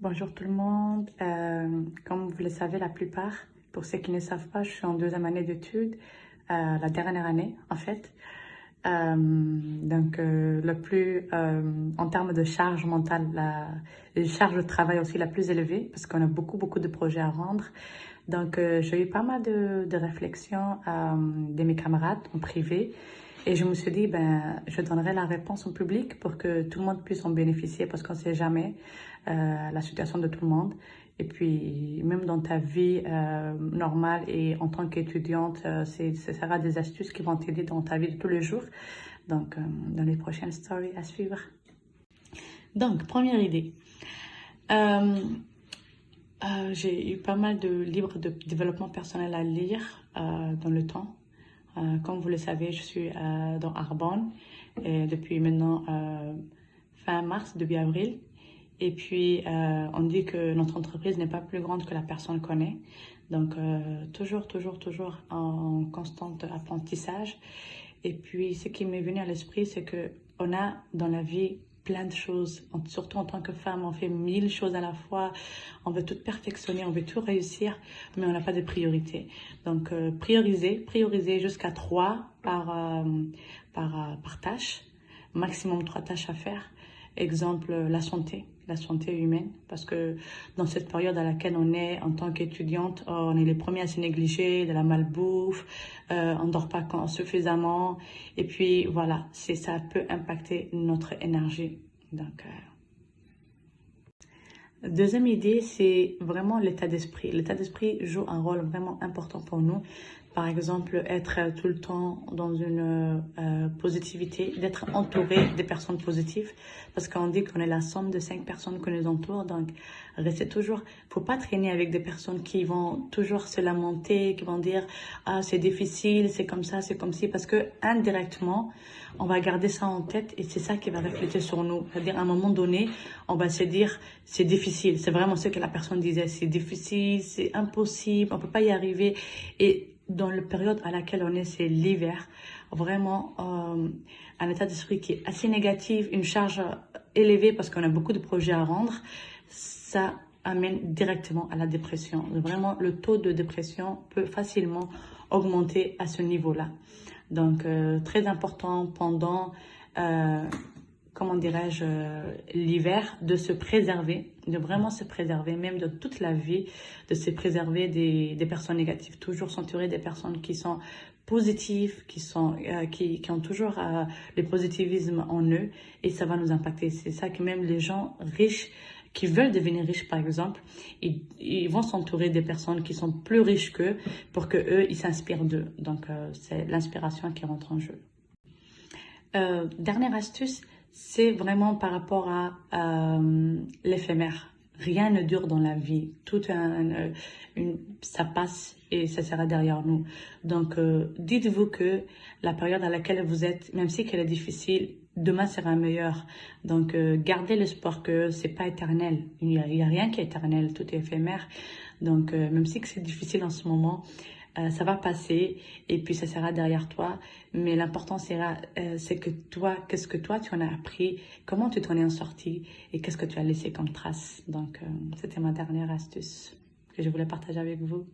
Bonjour tout le monde. Comme vous le savez, la plupart, pour ceux qui ne savent pas, je suis en deuxième année d'études, la dernière année en fait. En termes de charge mentale, la charge de travail aussi la plus élevée, parce qu'on a beaucoup de projets à rendre. Donc, j'ai eu pas mal de réflexions de mes camarades en privé. Et je me suis dit, je donnerai la réponse en public pour que tout le monde puisse en bénéficier parce qu'on ne sait jamais la situation de tout le monde. Et puis, même dans ta vie normale et en tant qu'étudiante, ce sera des astuces qui vont t'aider dans ta vie de tous les jours. Donc, dans les prochaines stories à suivre. Donc, première idée. J'ai eu pas mal de livres de développement personnel à lire dans le temps. Comme vous le savez, je suis dans Arbonne et depuis maintenant fin mars, début avril. Et puis, on dit que notre entreprise n'est pas plus grande que la personne connaît. Donc, toujours en constant apprentissage. Et puis, ce qui m'est venu à l'esprit, c'est qu'on a dans la vie plein de choses, surtout en tant que femme, on fait 1000 choses à la fois, on veut tout perfectionner, on veut tout réussir, mais on n'a pas de priorité. Donc, prioriser jusqu'à 3 par tâche, maximum 3 tâches à faire. Exemple, la santé humaine, parce que dans cette période à laquelle on est en tant qu'étudiante, on est les premiers à se négliger, de la malbouffe, on ne dort pas suffisamment, et puis voilà, ça peut impacter notre énergie. Donc, deuxième idée, c'est vraiment l'état d'esprit. L'état d'esprit joue un rôle vraiment important pour nous. Par exemple, être tout le temps dans une positivité, d'être entouré des personnes positives, parce qu'on dit qu'on est la somme de 5 personnes qui nous entourent, donc restez toujours, faut pas traîner avec des personnes qui vont toujours se lamenter, qui vont dire « Ah, c'est difficile, c'est comme ça, c'est comme ci », parce que indirectement, on va garder ça en tête et c'est ça qui va refléter sur nous. C'est-à-dire, à un moment donné, on va se dire « C'est difficile », c'est vraiment ce que la personne disait, « C'est difficile, c'est impossible, on peut pas y arriver ». Et dans la période à laquelle on est, c'est l'hiver, vraiment un état d'esprit qui est assez négatif, une charge élevée parce qu'on a beaucoup de projets à rendre, ça amène directement à la dépression. Vraiment, le taux de dépression peut facilement augmenter à ce niveau-là. Donc, très important pendant, comment dirais-je, l'hiver, de se préserver, de vraiment se préserver, même de toute la vie, de se préserver des personnes négatives. Toujours s'entourer des personnes qui sont positives, qui ont toujours le positivisme en eux, et ça va nous impacter. C'est ça que même les gens riches, qui veulent devenir riches, par exemple, ils vont s'entourer des personnes qui sont plus riches qu'eux pour qu'eux, ils s'inspirent d'eux. Donc, c'est l'inspiration qui rentre en jeu. Dernière astuce, c'est vraiment par rapport à l'éphémère. Rien ne dure dans la vie. Ça passe et ça sera derrière nous. Donc, dites-vous que la période à laquelle vous êtes, même si elle est difficile, demain sera meilleur. Donc, gardez l'espoir que c'est pas éternel. Il y a rien qui est éternel, tout est éphémère. Donc, même si c'est difficile en ce moment, ça va passer et puis ça sera derrière toi. Mais l'important c'est que toi, qu'est-ce que toi tu en as appris, comment tu t'en es sorti et qu'est-ce que tu as laissé comme trace. Donc, c'était ma dernière astuce que je voulais partager avec vous.